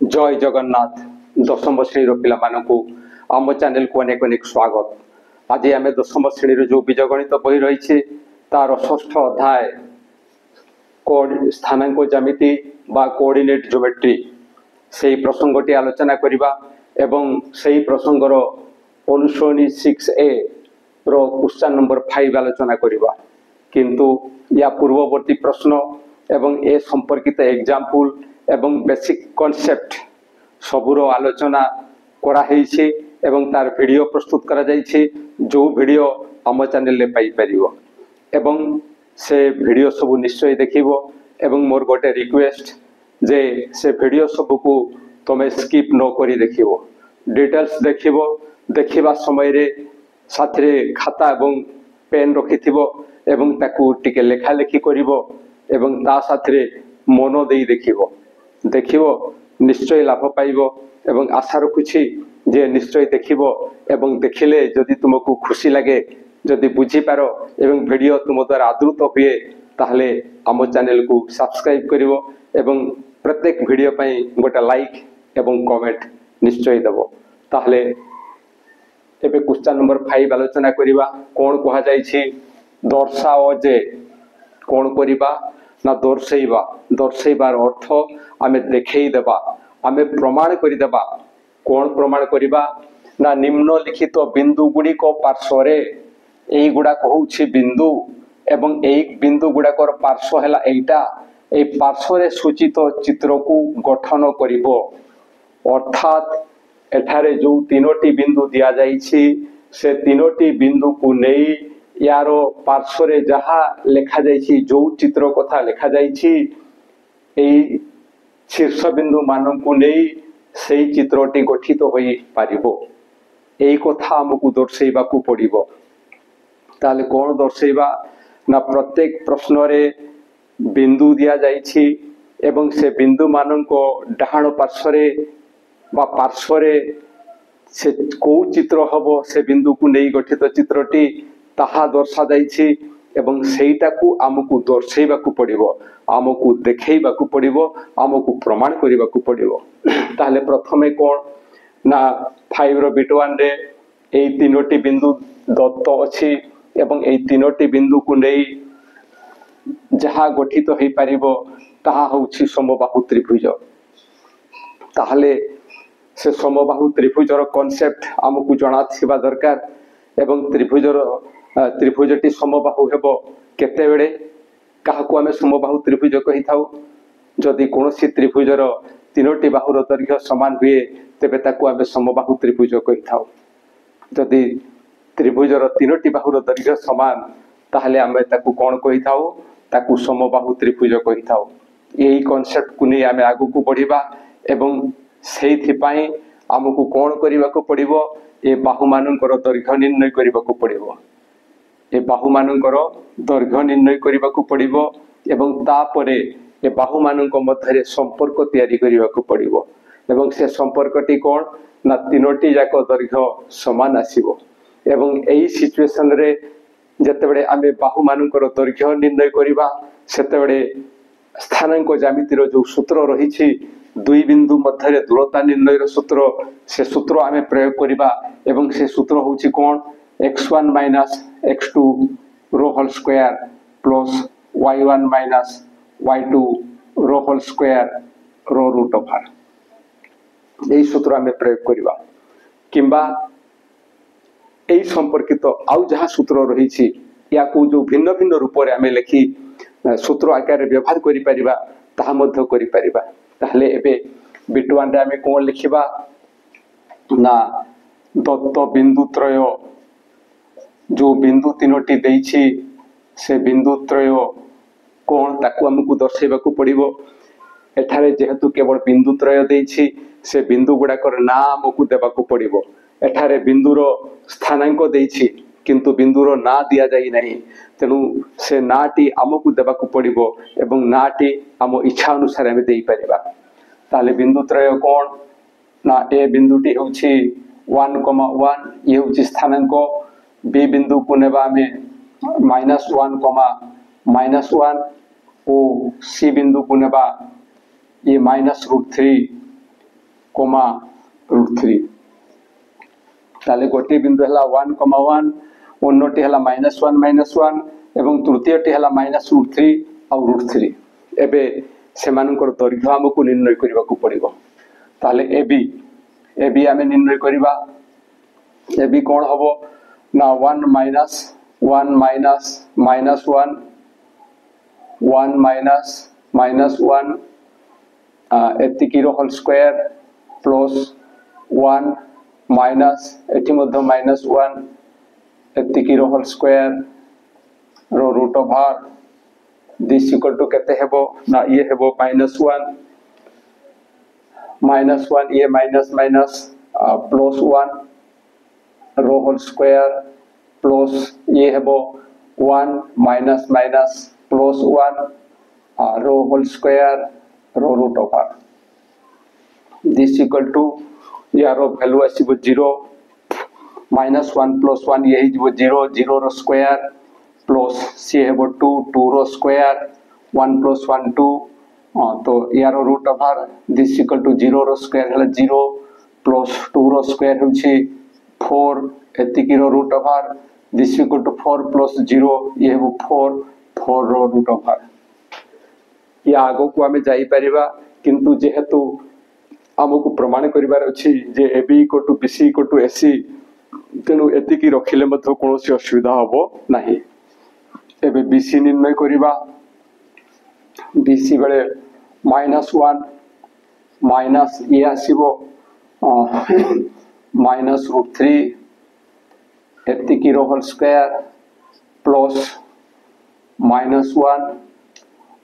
जय जगन्नाथ दशम श्रेणी पिला आम चैनल को अनेक अनेक स्वागत। आज आम दशम श्रेणी जो बीजगणित बही रही तार षष्ठ अध्याय स्थानांक ज्यामिति बा कोऑर्डिनेट ज्योमेट्री से प्रसंगटी आलोचना करिबा एवं से प्रसंगर अनुसरणी 6A रो क्वेश्चन नंबर 5 आलोचना करिबा। किंतु या पूर्ववर्ती प्रश्न एवं ए संपर्कित एग्जाम्पल एवं बेसिक कॉन्सेप्ट सबुर आलोचना कराई एवं तार वीडियो प्रस्तुत करा जाइछि जो वीडियो आम चैनल ले पाई परिवो एवं से वीडियो सब निश्चय देखिबो एवं मोर गोटे रिक्वेस्ट जे से वीडियो सब को तमे स्किप न करी देखिबो डिटेल्स देखिबो देखिबा समय रे साथरे खाता एवं पेन रखिथिबो एवं ताकू टिके लेखा लेखि करिवो एवं ता साथरे मन देई देखिबो निश्चय लाभ पाइबो एवं आशा रखुछि जे निश्चय देखिबो एवं देखिले जदि तुमको खुशी लगे जदि बुझी पारो एवं वीडियो तुम द्वारा आदृत हुए ताहले आम चैनल को सब्सक्राइब करिवो एवं प्रत्येक वीडियो पई गोटे लाइक एवं कमेंट निश्चय देबो। ताहले एबे क्वेश्चन नंबर 5 आलोचना करिबा। कोन कहा जाइछि दर्शाओ जे कोन करिबा ना दर्शैबा दर्शैबार अर्थ आमे देखै देबा आमे प्रमाण करि देबा। कोन प्रमाण करिबा ना निम्नलिखित बिंदु गुडी को पार्श्व रे एई गुडा कहउछि बिंदु एवं एई बिंदु गुडा कर पार्श्व हैला एटा एई पार्श्व रे सूचित चित्र को गठन करिवो। अर्थात एठारे जो तीनोटी बिंदु दिया जाइछि से तीनोटी बिंदु को नेई यारो पार्श्व रे जहा लेखा जाइछि जो चित्र कथा लेखा जाइछि एई शीर्ष बिंदु मानन को नेई सेई चित्रटी गठित होई पारिबो। एई कथा हमकु दर्शैबा को पड़िबो। ताले कोन दर्शैबा ना प्रत्येक प्रश्न रे बिंदु दिया जाइछि एवं से बिंदु मानन को डाहाण पार्श्व रे बा पार्श्व रे से को चित्र हबो से बिंदु को नेई गठित चित्रटी ताहा दर्शा जाइछि एवं सेईटा को आमको दर्शैबा को पड़िबो आमको देखैबा को पड़िबो आमको प्रमाण करिबा को पड़िबो। ताहले प्रथमे कोन ना 5 रो बिट 1 रे एई तीनोटी बिंदु दत्त अछि एवं एई तीनोटी बिंदु को नेई जहा गठित होई परिबो ताहा होछि समबाहु त्रिभुज। ताहले से समबाहु त्रिभुजर कांसेप्ट आमको जणा थिबा दरकार एवं त्रिभुजटी समबाहु हेबो केते बेले काहाकू आमे समबाहु त्रिभुज कहि थाउ जदि कोनोसी त्रिभुजर तीनोटी बाहुर दैर्घ्य समान हुए तेबे ताकू आमे समबाहु त्रिभुज कहि थाउ। जदि त्रिभुजर तीनोटी बाहुर दैर्घ्य समान ताहले आमे ताकू कोन कहि थाउ ताकू समबाहु त्रिभुज कहि थाउ। एही कांसेप्ट को नै आमे आगु को बढ़िबा एवं सेहि पई आमको कोन करिबा को पड़िबो ए बाहु मानकर दैर्घ्य निर्णय करिबा को पड़िबो ए बाहु मानकर दैर्घ्य निर्णय करिबा को पड़िबो एवं तापरे ए बाहु मानक मध्यरे संपर्क तयारी करिबा को पड़िबो एवं से संपर्कटी कोन ना तीनोटी जाक दैर्घ्य समान आसीबो एवं एई सिचुएशन रे जतेबेले आमे बाहु मानकर दैर्घ्य निर्णय करिबा सेतेबेले स्थानांक ज्यामितिर जो सूत्र रहिछि दुई बिंदु मध्यरे दूरता निर्णय सूत्र से सूत्र आमे प्रयोग करिबा एवं से सूत्र होछि कोन x1 - x2 रो whole square plus y1 - y2 रो होल स्क्वायर रो रूट ऑफ r एई सूत्र आमे प्रयोग करिबा किंबा एई संपर्कित आउ जहा सूत्र रहिछि या को जो भिन्न भिन्न रूप रे आमे लिखि सूत्र आकार रे व्यवहार करि परिबा ताहा मध्य करि परिबा। ताहले एबे बिट 1 रे आमे कोन लिखिबा ना दत्त बिंदु त्रय जो बिंदु तीनोटी देइछि से बिंदु त्रय कोन ताकू हमकु दर्शैबा को पड़िबो। एठारे जेहेतु केवल बिंदु त्रय देइछि से बिंदु गुडा कर नाम हमकु देबा को पड़िबो। एठारे बिंदुरो स्थानांक देइछि किंतु बिंदुरो ना दिया जाई नाही तेनु से नाटी हमकु देबा को पड़िबो एवं नाटी हम इच्छा अनुसार हम देई परिबा। ताले बिंदु त्रय कोन ना ए बिंदुटी होछि 1,1 ये होछि स्थानांक बी बिंदु को नेबा में -1, -1 ओ सी बिंदु को नेबा ये -√3 कोमा √3 ताले गोटे बिंदु है 1, 1 अन्यटी है -1, -1 एवं तृतीयटी है -√3 आउ √3 एबे सेमानकर दैर्घ्य हमकु निर्णय करबा को पड़िबो ताले एबी आमे निर्णय करबा एबी कोन हबो ना 1 - 1 - -1 1 - -1 एतिकी रो होल स्क्वायर प्लस 1 माइनस एठी मध्य -1 एतिकी रो होल स्क्वायर रो root over this equal to केते हेबो ना ये हेबो -1 ये माइनस प्लस 1 रो होल स्क्वायर प्लस ये हेबो 1 माइनस प्लस 1 रो होल स्क्वायर रो root over this equal to यारो वैल्यू आसीबो 0 -1 प्लस 1 ये हिजबो 0 रो स्क्वायर प्लस सी हेबो 2 रो स्क्वायर 1 प्लस 1 2 तो यारो root over this equal to 0 रो स्क्वायर हला 0 प्लस 2 रो स्क्वायर होछि 4 एतिकी रो root over this equal to 4 plus 0 ये हेबो 4 रो रूट ओवर या आगो को आमे जाई परिबा किंतु जेहेतु हमको प्रमाण करिवार अछि जे AB equal to BC equal to AC तेनु एतिकी रखिले मध्य कोनोसी असुविधा हबो नाही एबे BC निर्णय करिबा BC बेले -1 माइनस ये आसीबो -√3 एतिकी रो होल स्क्वायर प्लस -1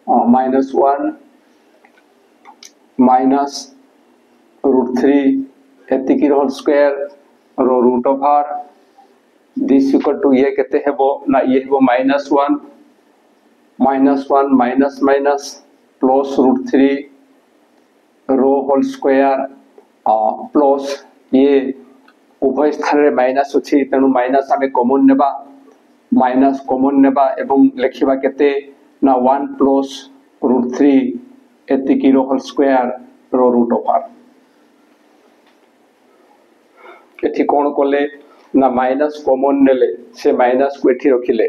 -1 माइनस √3 एतिकी रो होल स्क्वायर रो root over this equal to ये केते हेबो ना ये हेबो -1 माइनस प्लस √3 रो होल स्क्वायर प्लस ये उभय स्थान रे माइनस अछि तेनु माइनस आमे कॉमन नेबा एवं लिखिबा केते ना 1 प्लस √3 एतिकी रो होल स्क्वायर रो रूट ओवर एठी कोन कोले ना माइनस कॉमन नेले से माइनस को एठी रखिले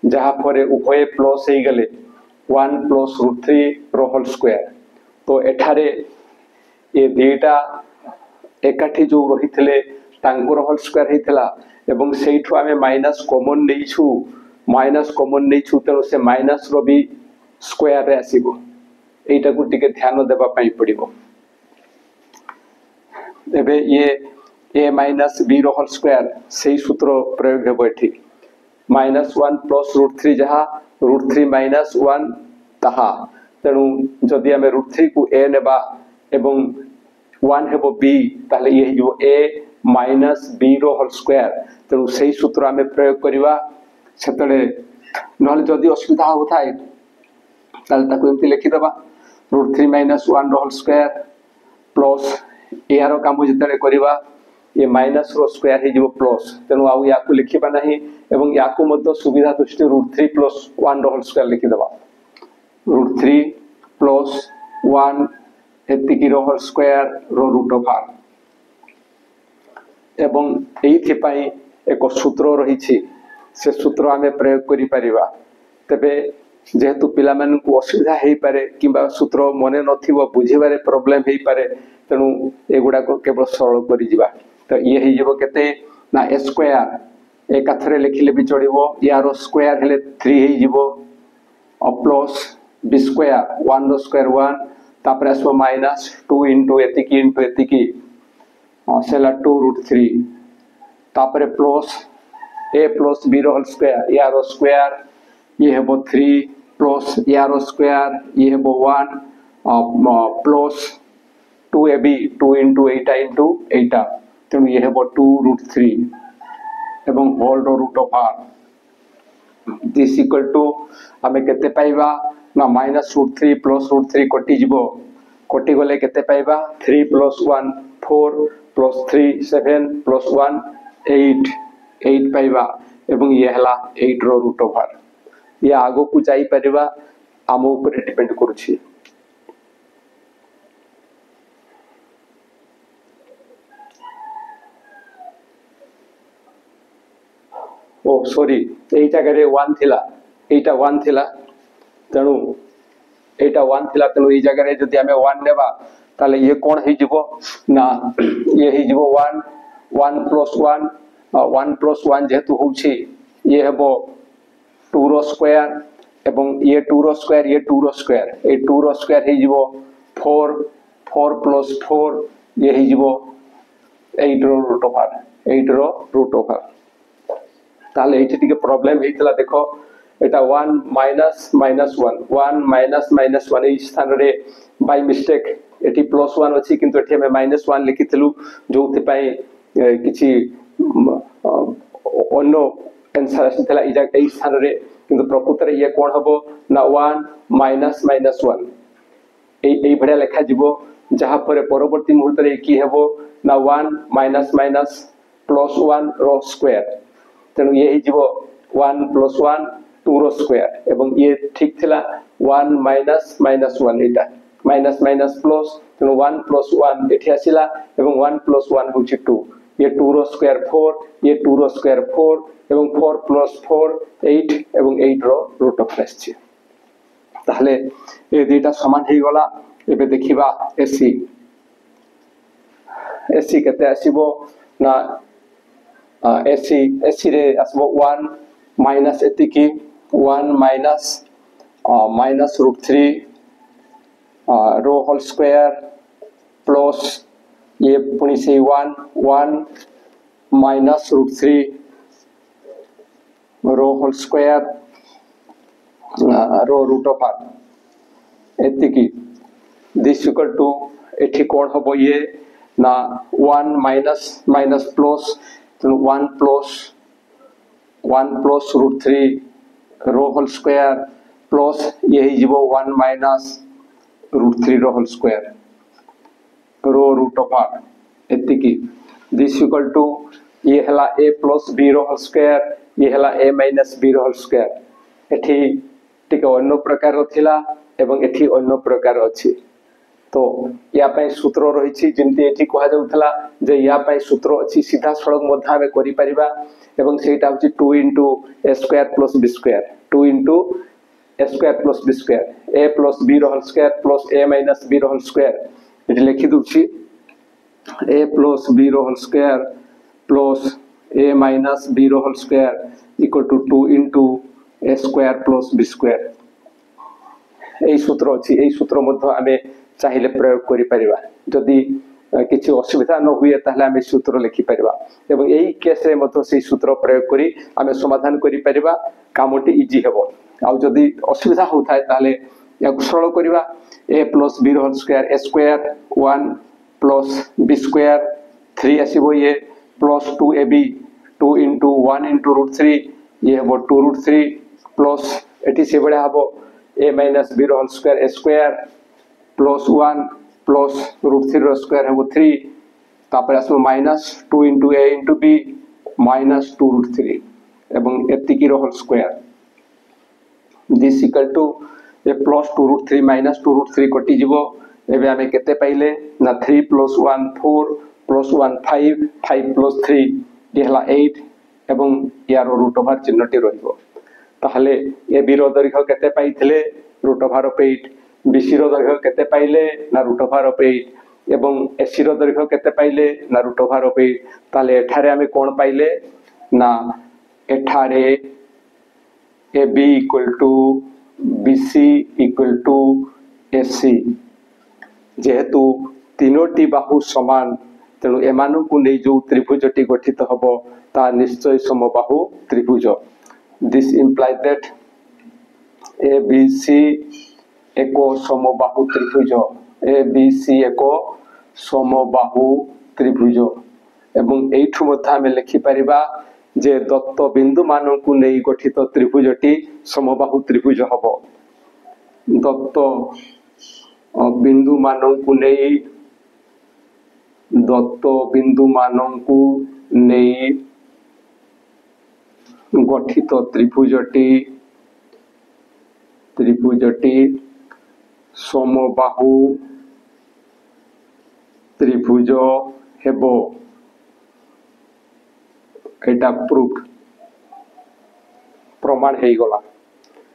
जहा परे उभय प्लस हे गले 1 प्लस √3 रो होल स्क्वायर तो एठारे ये देटा एकाठी जो रहिथिले तांकर होल स्क्वायर हेतला एवं सेइठु आमे माइनस कॉमन नेइछु तेनो से माइनस रो भी स्क्वायर रे आसीबो एटा को टिके ध्यान देबा पई पड़िबो एबे ये a माइनस b रो होल स्क्वायर सेही सूत्र प्रयोग हेबो एठी -1 प्लस √3 जहा √3 -1 ताहा तेनु जदि हमें √3 को a नेबा एवं 1 हेबो b ताले ये जो a माइनस b रो होल स्क्वायर तेनु सेही सूत्र हमें प्रयोग करिवा सेतले नहले जदि असुविधा होथाय ताले ताको एमति लिखि दबा √3 - 1 रो होल स्क्वायर प्लस यारो काम जतले करिवा ये माइनस रो स्क्वायर हे जो प्लस तेनु आउ याकु लिखिबा नाही एवं याकु मध्य सुविधा दृष्टि √3 + 1 रो होल स्क्वायर लिखि दबा √3 + 1 एतिकी रो होल स्क्वायर रो रूट ओवर एवं एथि पई एक सूत्र रहिछि से सूत्र आमे प्रयोग करि परिबा तबे जेहेतु पिला मन को असुविधा हेई पारे किबा सूत्र मने नथिबो बुझिबारे प्रॉब्लम हेई पारे तेनु एगुडा को केवल सरल करि जिबा तो ये ही जब केते ना a स्क्वायर एक अथरे लिखिले भी चढ़िबो यारो स्क्वायर हेले 3 ही जीवो और प्लस b स्क्वायर 1 रो स्क्वायर 1 तापर आसो माइनस 2 इनटू एतिकी सेला 2√3 तापर प्लस a प्लस b रो होल स्क्वायर यारो स्क्वायर ये हेबो 3 प्लस यारो स्क्वायर ये हेबो 1 प्लस 2ab 2 इनटू 8 तेणु ये हेबो 2√3 एवं होल रो root over this equal to हमें केते पाइबा ना -√3 + √3 कटि गले केते पाइबा 3 + 1 4 + 3 7 + 1 8 पाइबा एवं ये हला 8 रो रूट ओवर ये आगो को जाई परिबा आम ऊपर डिपेंड करूछि ओ सॉरी एई जगह 1 थिला एटा 1 थिला तेणु एटा 1 थिला तेणु एई जगह जदि आमे 1 नेबा ताले ये कोन हे जिवो ना ये हे जिवो 1 1 + 1 1 + 1 जेतु होउछि ये हेबो 2 रो स्क्वायर एवं ये 2 रो स्क्वायर ये 2 रो स्क्वायर ए 2 रो स्क्वायर हे जिवो 4 4 + 4 ये हे जिवो 8 रो रूट ओवर 8 रो रूट ओवर ताले एठी टिके प्रॉब्लम हेतिला देखो एटा 1 माइनस माइनस 1 1 माइनस माइनस 1 ए स्थान रे बाय मिस्टेक एठी +1 अछि किंतु एठी हम -1 लिखिथिलु जोथि पई किछि अन्नो आंसर आसिथिला एई स्थान रे किंतु प्रकृत रे ये कोन हबो ना 1 माइनस माइनस 1 एई भड़िया लेखा जिवो जहा पर परवर्ती मुहूर्त रे की हेबो ना 1 माइनस माइनस +1 रो स्क्वायर तेणु ये ही जीवो 1 + 1 2 रो स्क्वायर एवं ये ठीक थिला 1 माइनस माइनस 1 एटा माइनस माइनस प्लस तेणु 1 + 1 एठी आसिला एवं 1 + 1 होछि 2 ये 2 रो स्क्वायर 4 ये 2 रो स्क्वायर 4 एवं 4 + 4 8 एवं 8 रो रूट ऑफ आछि ताहले ए दुईटा समान हे गला एबे देखिबा एसी एसी केते आसीबो ना एसी रे आसबो 1 माइनस एतिकी 1 माइनस माइनस √3 रो होल स्क्वायर प्लस ये पुनी से 1 1 माइनस √3 रो होल स्क्वायर रो रूट ऑफ एतिकी दिस इक्वल टू एठी कोन हबो ये ना 1 माइनस माइनस प्लस तो 1 प्लस √3 रो होल स्क्वायर प्लस ये जीवो 1 माइनस √3 रो होल स्क्वायर रो रूट ऑफ एतिकी दिस इक्वल टू ये हला a + b रो होल स्क्वायर ये हला a - b रो होल स्क्वायर एठी टिके अन्य प्रकार थिला एवं एठी अन्य प्रकार अछि तो या पय सूत्र रहिछि जिंती एठी कहा जाउथला जे या पय सूत्र अछि सीधा सड़क मध्ये हमें करि परिबा एवं सेटा होछि 2 * a² + b² 2 * a² + b² a + b रो whole square plus a - b रो होल स्क्वायर एठी लिखि दुछि a + b रो whole square plus a - b रो whole square equal to 2 * a² + b² एई सूत्र अछि एई सूत्र मध्ये हमें चाहिले प्रयोग करि परिबा जदि किछि असुविधा न हुए ताहले हमें सूत्र लिखि परिबा एवं एई केस रे मध्ये से सूत्र प्रयोग करी हमें समाधान करि परिबा कामटी इजी हेबो आ जदि असुविधा होथाय ताहले या सरल करिबा a + b रो होल स्क्वायर a² 1 + b² 3 आसीबो ये प्लस 2ab 2 * 1 * √3 ये हेबो 2 √3 प्लस एठी से बडा हेबो a - b रो whole square a² plus 1 plus √3 रो स्क्वायर हेबो 3 तापर आसो -2 * a * b -2 √3 एवं एतिकी रो whole square this equal to A plus 2 √3 - 2 √3 कटि जिवो एबे हमें केते पाइले ना 3 + 1 4 + 1 5 5 + 3 ये हला 8 एवं यार रूट ओवर चिन्हटी रहिबो ताहले ए बी रो दैर्घ्य केते पाइथिले रूट ओवर ऑफ 8 बीसी रो दैर्घ्य केते पाइले ना रूट ओवर ऑफ 8 एवं एसी रो दैर्घ्य केते पाइले ना रूट ओवर ऑफ 8 ताले एठारे हमें कोन पाइले ना एठारे AB = BC = AC जेहेतु तीनोटी बाहु समान तेणु एमानु को नै जो त्रिभुजटी गठित हबो ता निश्चय समबाहु त्रिभुज दिस इम्प्लाइ दैट ABC एको समबाहु त्रिभुज ABC एको समबाहु त्रिभुज एवं एठु मध्ये हम लिखि परिबा जे दत्त बिंदु मान को नै गठित त्रिभुजटी समबाहु त्रिभुज हबो दत्त बिंदु मान को नै दत्त बिंदु मान को नै गठित त्रिभुजटी समबाहु त्रिभुज हेबो एटा प्रूफ प्रमाण हो गला।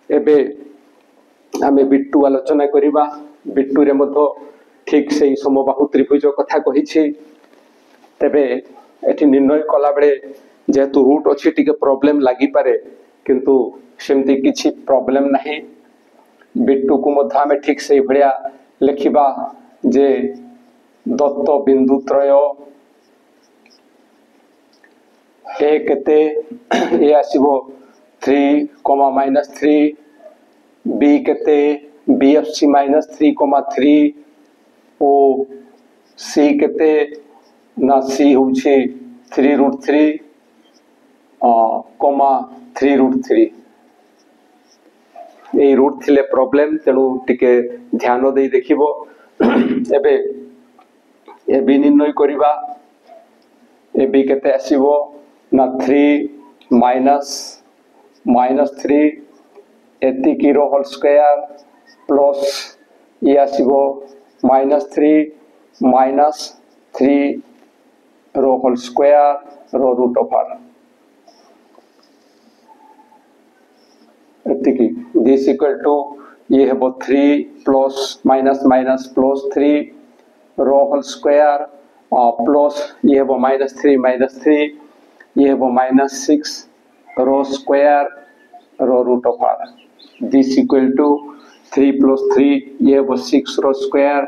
एबे आमे बिट्टू आलोचना करिबा। बिट्टू रे मध्य ठीक से समबाहु त्रिभुज कथा कहिछि। तेबे एठी निर्णय कला बेले जेहेतु रूट अच्छी टिके प्रॉब्लम लगी पारे किंतु सेमती किछि प्रॉब्लम नहीं। बिट्टू को मध्य आमे ठीक से भलिया लिखिबा जे दत्त बिंदु त्रय ए केते ए आसीबो 3, -3 बी केते BFC -3, ओ सी केते ना सी होछि 3√3 3√3 ए रूट थिले प्रॉब्लम तेणु टिके ध्यान दे देखिबो। एबे ए बी निर्णय करिबा। ए बी केते आसीबो ना 3 -3 एतिकी रो होल स्क्वायर प्लस ये आसीबो -3 रो होल स्क्वायर रो रूट ओवर एतिकी दिस इक्वल टू ये हेबो 3 +- रो होल स्क्वायर प्लस ये हेबो -3 ये हेबो -6 रो स्क्वायर रो root over this equal to 3 + 3 ये हेबो 6 रो स्क्वायर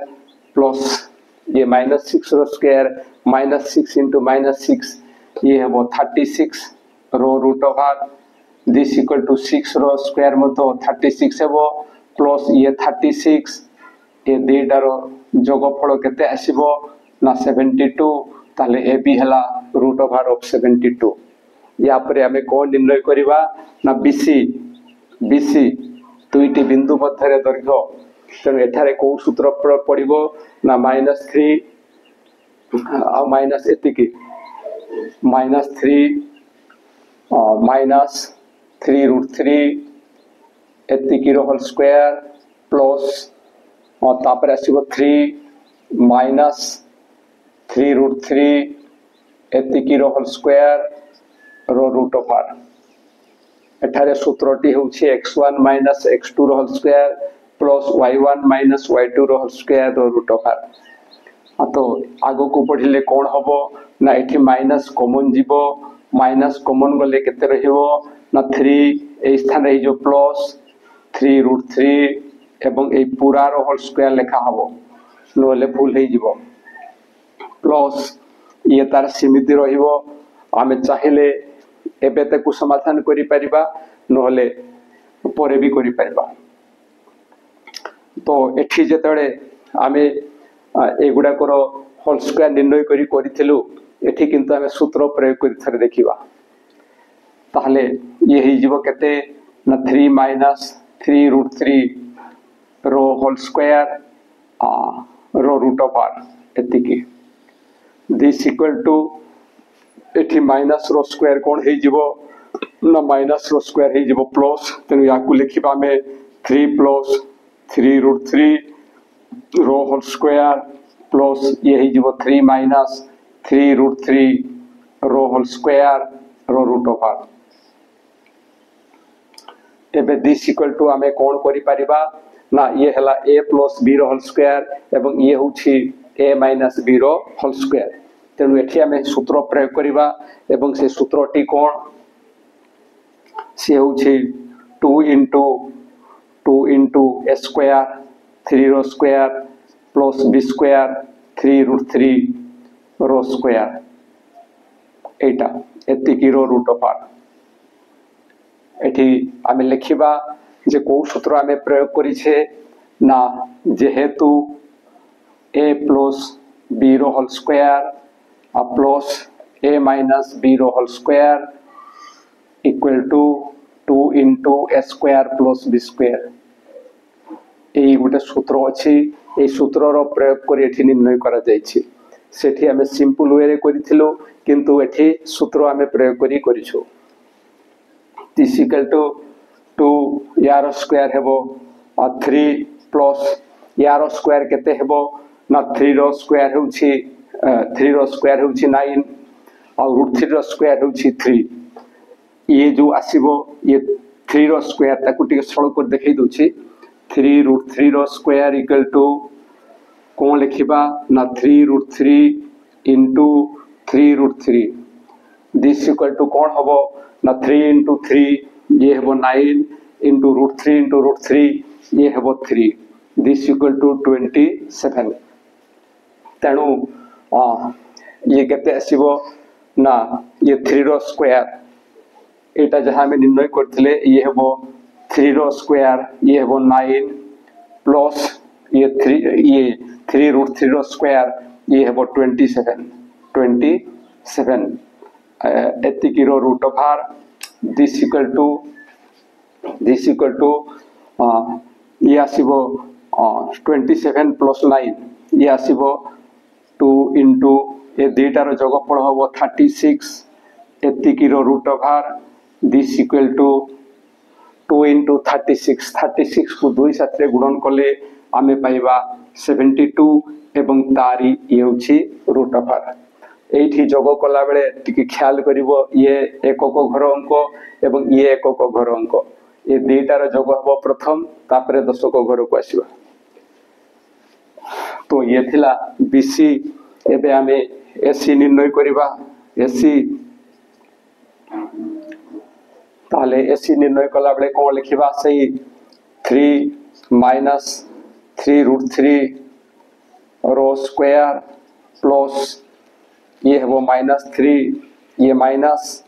प्लस ये -6 रो स्क्वायर -6 into -6 ये हेबो 36 रो root over this equal to 6 रो स्क्वायर मतो 36 हेबो प्लस ये 36 ये देटार जोगफल केते आसीबो ना 72 ताले ए बी हला रूट ओवर ऑफ 72। या परे हमें कोन निर्णय करिबा ना बीसी दुईटी बिंदु मध्य दैर्घ्य तेणु एठारे को सूत्र पड़िबो ना -3 आ माइनस एतिकी -3 एतिकी रो होल स्क्वायर प्लस और तापर आसीबो 3 -3√3 एतिकी रो होल स्क्वायर रो रूट ओवर एठारे सूत्रटी होछि x1 - x2 रो whole square plus y1 - y2 रो होल स्क्वायर रो रूट ओवर। तो आगो को पढ़िले कौन हबो ना एठी माइनस कॉमन जीवो माइनस कॉमन गले केते रहिबो ना 3 ए स्थान रे जो प्लस 3√3 एवं ए पूरा रो होल स्क्वायर लेखा हबो नोले भूल हे जीवो प्लस ये तार सीमित रहिबो। आमे चाहिले एबे तक समाधान करि परिबा नोले परे भी करि परिबा। तो एठी जेतळे आमे एगुडा करो होल स्क्वायर निर्णय करी करिथिलु एठी किंतु आमे सूत्र प्रयोग करि थरे देखिबा ताहले ये हे जीवो केते ना 3 - 3√3 रो होल स्क्वायर रो रूट ओवर एतिकी दिस इक्वल टू एठी माइनस रो स्क्वायर कोन हे जीवो ना माइनस रो स्क्वायर हे जीवो प्लस तेनु याकू लिखिबा में 3 + 3√3 रो होल स्क्वायर प्लस ये हे जीवो 3 - 3√3 रो होल स्क्वायर रो रूट ओवर एबे दिस इक्वल टू आमे कोन करि परिबा ना ये हला a + b रो होल स्क्वायर एवं ये होछि a - b रो होल स्क्वायर तेनु एठी आमे सूत्र प्रयोग करिबा एवं से सूत्रटी कोन से होछि 2 * a स्क्वायर 3 रो स्क्वायर प्लस b स्क्वायर 3√3 रो स्क्वायर एटा एतिकी रो रूट ओवर एठी आमे लिखिबा जे को सूत्र आमे प्रयोग करिछे ना जेहेतु a + b रो whole square plus a - b रो whole square equal to 2 * a square plus b square एई गोटे सूत्र अछि। ए सूत्र रो प्रयोग करी एठी निर्णय करा जायछि सेठी आमे सिंपल वे रे करिथिलु किंतु एठी सूत्र आमे प्रयोग करी करिछु दिस इक्वल टू 2 यार स्क्वायर हेबो 3 प्लस यार स्क्वायर केते हेबो ना 3 रो स्क्वायर होछि 9 और √3 रो स्क्वायर होछि 3 ये जो आसीबो ये 3 रो स्क्वायर ताकू टिके सरल कर देखै दोछि 3√3 रो स्क्वायर इक्वल टू कोन लिखिबा ना 3√3 into 3√3 दिस इक्वल टू कोन हबो ना 3 into 3 ये हबो 9 into √3 into √3 ये हबो 3 दिस इक्वल टू 27 तेणु ये केते आसीबो ना ये 3 रो स्क्वायर एटा जहां में निर्णय करथिले ये हबो 3 रो स्क्वायर ये हबो 9 प्लस ये 3√3 रो स्क्वायर ये हबो 27 एतिकी रो root over this equal to ये आसीबो 27 प्लस 9 ये आसीबो 2 into ये दुईटार जोगफल हम 36 एतिकी root over this equal to 2 into 36 को 2 साथ गुणन कले आमे पाइबा 72 एवं तारी ये होछि रूट ओवर एठी जोग कला बेले टिके ख्याल करिवो ये एकक घर अंक एवं ये एकक घर अंक ये दुईटार जोग हम प्रथम तापरे दशक घर को आसीबा तो ये थिला बीसी एबे आमे एसी निर्णय करिबा एसी ताले एसी निर्णय कला बेले कोन लिखिबा सही 3 minus 3√3 रो स्क्वायर प्लस ये है वो -3 ये माइनस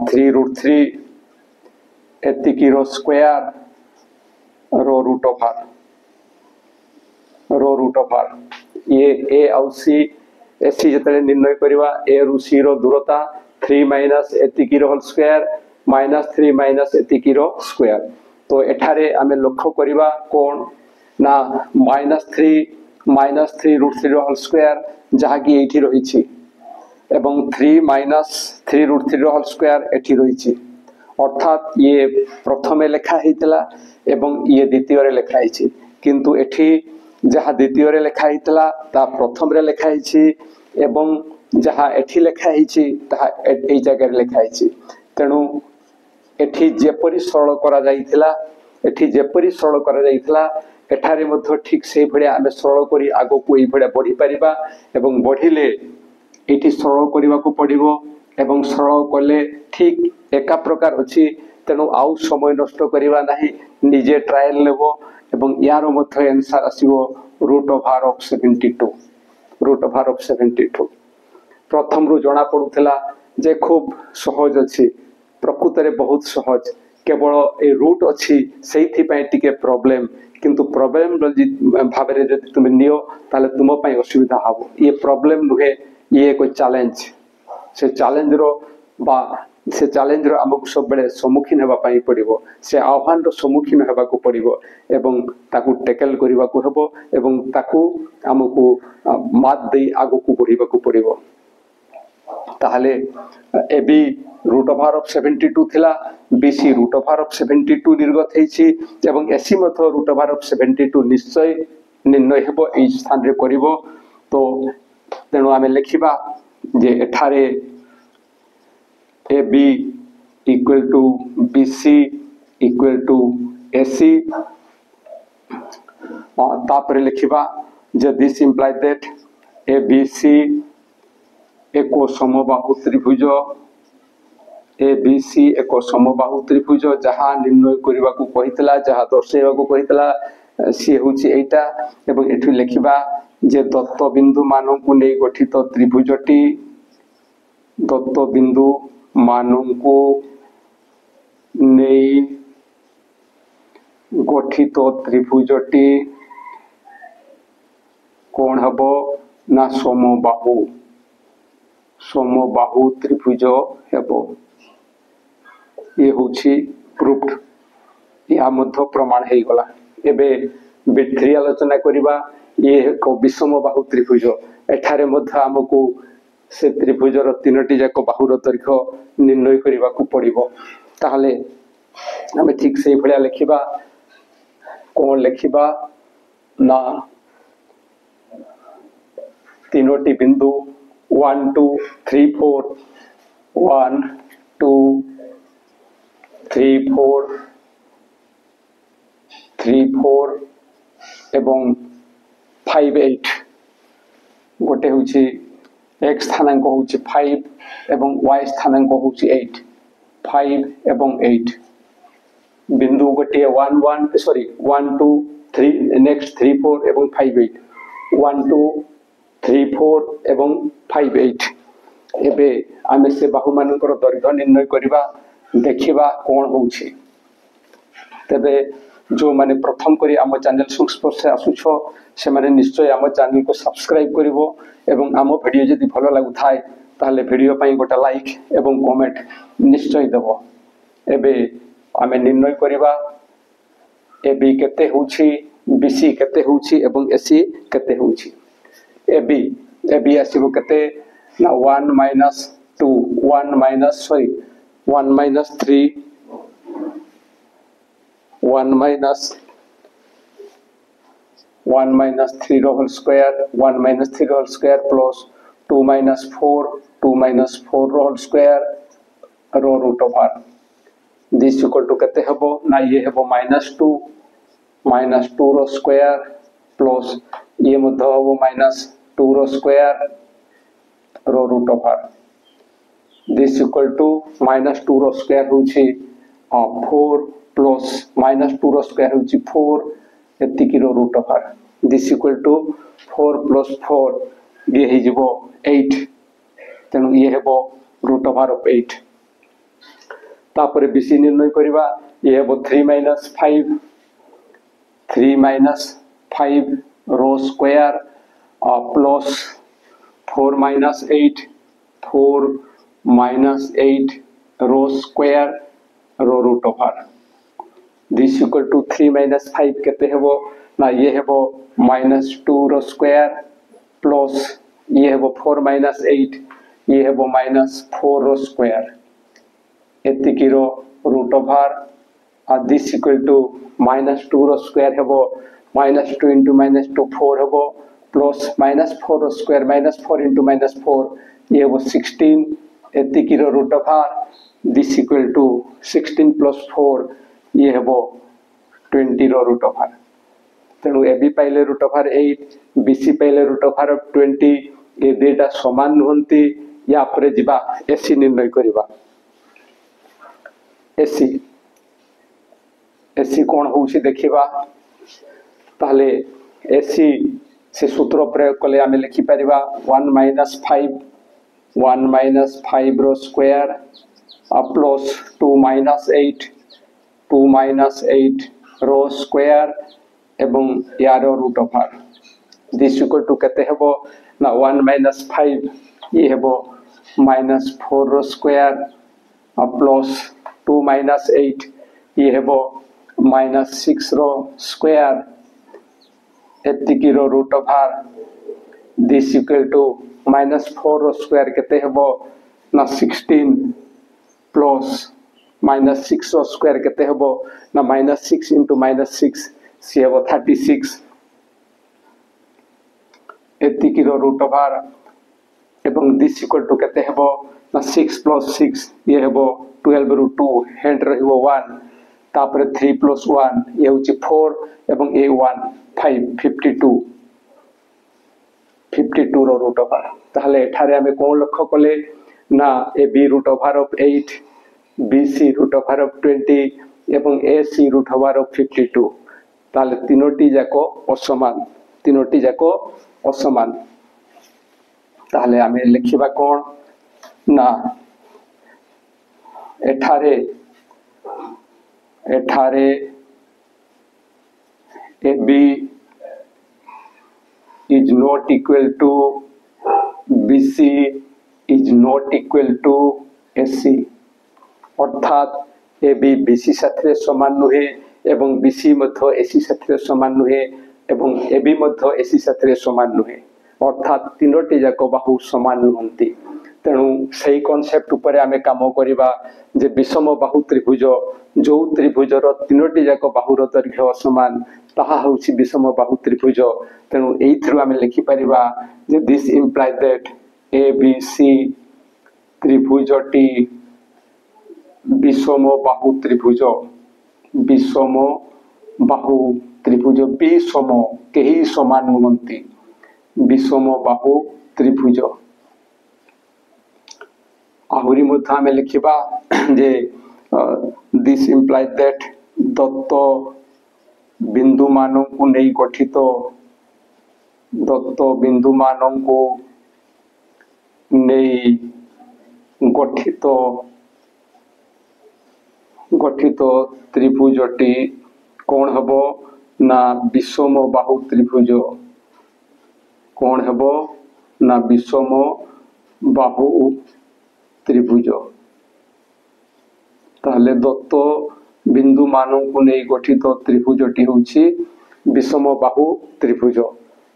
3√3 एतिकी रो स्क्वायर रो रूट ओवर ये ए और सी एसी जतले निर्णय करबा ए रु सी रो दूरता 3 माइनस एतिकी रो होल स्क्वायर -3 माइनस एतिकी रो स्क्वायर तो एठारे आमे लक्ष्य करबा कोन ना -3 रो होल स्क्वायर जहा कि एठी रहिछि एवं 3 माइनस 3√3 रो होल स्क्वायर एठी रहिछि अर्थात ये प्रथमे लेखा हितला एवं ये द्वितीय रे लेखा हिछि किंतु एठी जहा द्वितीय रे लेखा हितला ता प्रथम रे लेखा हिछि एवं जहा एठी लेखा हिछि ता एई जगह रे लेखा हिछि तेनु एठी जेपरि सरल करा जाइथिला एठारे मध्य ठीक से भड़िया आमे सरल करी आगो को ई भड़िया बढ़ी परिबा एवं बढ़िले एठी सरल करिवा को पड़िबो एवं सरल कले ठीक एका प्रकार अछि तेनु आउ समय नष्ट करिवा नाही निजे ट्रायल लेबो एवं यार मध्य आंसर आसीबो रूट ओवर 72 प्रथम रु जणा पडुथला जे खूब सहज अछि प्रकृत रे बहुत सहज केवल ए रूट अछि सेथि पय टिके प्रॉब्लम किंतु प्रॉब्लम भाबे रे जति तुम नियो ताले तुम पय असुविधा हाबो ये प्रॉब्लम नुहे ये कोई चैलेंज से चैलेंज रो हमकु सब बेले सम्मुखीन हेबा पय पड़िबो से आह्वान रो सम्मुखीन हेबा को पड़िबो एवं ताकू टैकल करिबा को हेबो एवं ताकू हमकु मात देई आगो को बढ़िबा को पड़िबो ताहले एबी रूट ओवर ऑफ 72 थिला बीसी रूट ओवर ऑफ 72 निर्गत हेछि एवं एसी मथ रूट ओवर ऑफ 72 निश्चय निर्णय हेबो एई स्थान रे करिवो तो तेनु आमे लिखिबा जे एठारे AB equal to BC equal to AC तापर लिखिबा जे दिस इम्प्लाइ दैट ABC एको समबाहु त्रिभुज ABC एको समबाहु त्रिभुज जहा निर्णय करबा को कहितला जहा दर्शाइबा को कहितला सी होछि एटा एवं एठि लिखिबा जे दत्त बिंदु मानन को नै गठित त्रिभुजटी दत्त बिंदु मानन को नै गठित त्रिभुजटी कोन हबो ना समबाहु त्रिभुज हेबो ये होछि प्रूफ्ड या मध्य प्रमाण हे गला एबे विथ्री आलोचना करिबा ये एक विषम बाहु त्रिभुज एठारे मध्य हमकु से त्रिभुजर तीनोटी जाक बाहुर दैर्घ्य निर्णय करिबा को पड़िबो ताहले हमें ठीक से भलिया लिखिबा कोन लिखिबा ना तीनोटी बिंदु 1 2 3 4 1 2 3 4 3 4 एवं 5 8 गोटे हूँ x स्थानांक हूँ 5 एवं y स्थानांक हूँ 8 5 एवं 8 बिंदु गोटे 1 1 सॉरी 1 2 3 नेक्स्ट 3 4 एवं 5 8 1 2 3 4 एवं 5 8 एबे आमे से बाहु मानकर दैर्घ्य निर्णय करिबा देखिबा कोन होउछि तबे जो माने प्रथम करी आम चैनल संस्पर्श आसुछ से माने निश्चय आम चैनल को सब्सक्राइब करिवो एवं आम वीडियो जदि भलो लागु थाए ताले वीडियो पई गोटा लाइक एवं कमेंट निश्चय देबो एबे आमे निर्णय करिबा एबी केते होउछि बीसी केते होउछि एवं एसी केते होउछि एबी आसीबो केते ना 1 minus 2 1 minus 3 1 minus 3 the whole square 1 minus 3 the whole square plus 2 minus 4 the whole square row root of r this equal to कते हबो ना ये हबो -2 रो स्क्वायर प्लस ये मध्य हबो -2 रो स्क्वायर रो root of r this equal to -2 row square होछि 4 प्लस -2 रो स्क्वायर होछि 4 एतिकी रो root of r this equal to 4 plus 4 ये हे जिवो 8 तेनु ये हेबो root of r of 8 तापरे बीसी निर्णय करिबा ये हेबो 3 minus 5 रो स्क्वायर प्लस 4 minus 8 रो स्क्वायर रो root of r this equal to 3 minus 5 केते हेबो ना ये हेबो -2 रो स्क्वायर प्लस ये हेबो 4 minus 8 ये हेबो -4 रो स्क्वायर एतिकी रो root of r और this equal to -2 row square हेबो -2 into -2 4 हेबो प्लस -4 रो स्क्वायर -4 into -4 ये हेबो 16 एतिकी रो root of r this equal to 16 plus 4 ये हेबो 20 रो root of r तेनु एबी पाइले root of r 8 बीसी पाइले root of r 20 ये देटा समान होंती या परे जिबा एसी निर्णय करिबा एसी कोन होउछि देखिबा ताले एसी से सूत्र प्रयोग कले आमे लिखि परिबा 1 minus 5 रो स्क्वायर प्लस 2 minus 8 रो स्क्वायर एवं यारो root of r this equal to केते हेबो ना 1 minus 5 ये हेबो -4 रो स्क्वायर प्लस 2 minus 8 ये हेबो -6 रो स्क्वायर एतिकी रो root of r this equal to -4 row square केते हेबो ना 16 प्लस -6 रो स्क्वायर केते हेबो ना -6 into -6 सी हेबो 36 एतिकी रो root of r एवं दिस इक्वल टू केते हेबो ना 6 plus 6 ये हेबो 12 रो 2 हेड रहिबो 1 तापर 3 plus 1 ये होची 4 एवं a 1 5 52 row root of r ताहले एठारे हमें कोन लक्ष्य कले ना ab root of r of 8 bc root of r of 20 एवं ac root of r of 52 ताले तीनोटी जाको असमान ताहले हमें लिखिबा कोन ना एठारे AB is not equal to BC is not equal to AC अर्थात AB BC साथे समान नुहे एवं BC मध्य AC साथे समान नुहे एवं AB मध्य AC साथे समान नुहे अर्थात तीनोटी जाको बाहु समान नुहंती तेणु सही कॉन्सेप्ट ऊपर आमे काम करिबा जे विषम बाहु त्रिभुज जो त्रिभुजर तीनोटी जाको बाहुर दैर्घ्य समान ताहा होछि विषम बाहु त्रिभुज तेणु एइथरु आमे लिखि परिबा जे दिस इम्प्लाइ दैट ABC त्रिभुजटी विषम बाहु त्रिभुज विषम बाहु त्रिभुज विषम कहीं समान नुहंती विषम बाहु त्रिभुज आहुरी मध्य आम लिखा जे दिस इम्प्लाइज दैट दत्त बिंदु मान को नहीं गठित दत्त बिंदु मान को नहीं गठित गठित त्रिभुजटी कौन हबो ना विषम बाहु त्रिभुज कौन हबो ना विषम बाहु त्रिभुज ताहले दत्त बिंदु मान को नहीं गठित त्रिभुजटी होछि विषम बाहु त्रिभुज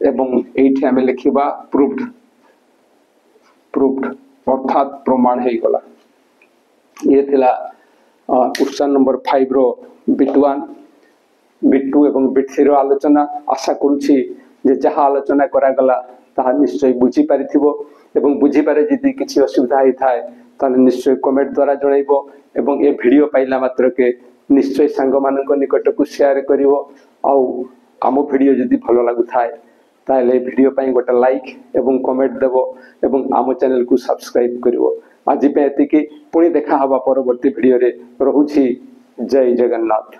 एवं एठी आमे लिखिबा प्रूव्ड प्रूव्ड अर्थात प्रमाण हे गला ये थिला क्वेश्चन नंबर 5 रो बिट 1 बिट 2 एवं बिट 3 रो आलोचना आशा करूछि जे जहा आलोचना करा गला ता निश्चय बुझी पारिथिबो एवं बुझी पारे जदि किछि असुविधा हे थाए ताले निश्चय कमेंट द्वारा जणाइबो एवं ए वीडियो पाइला मात्र के निश्चय सांग मानक निकट को शेयर करिवो आउ आमो वीडियो जदि भलो लागु थाए ताले वीडियो पाई गोटा लाइक एवं कमेंट देबो एवं आमो चैनल को सब्सक्राइब करिवो आज पे एतिकी पुणी देखा हवा परवर्ती वीडियो रे रहुछि जय जगन्नाथ।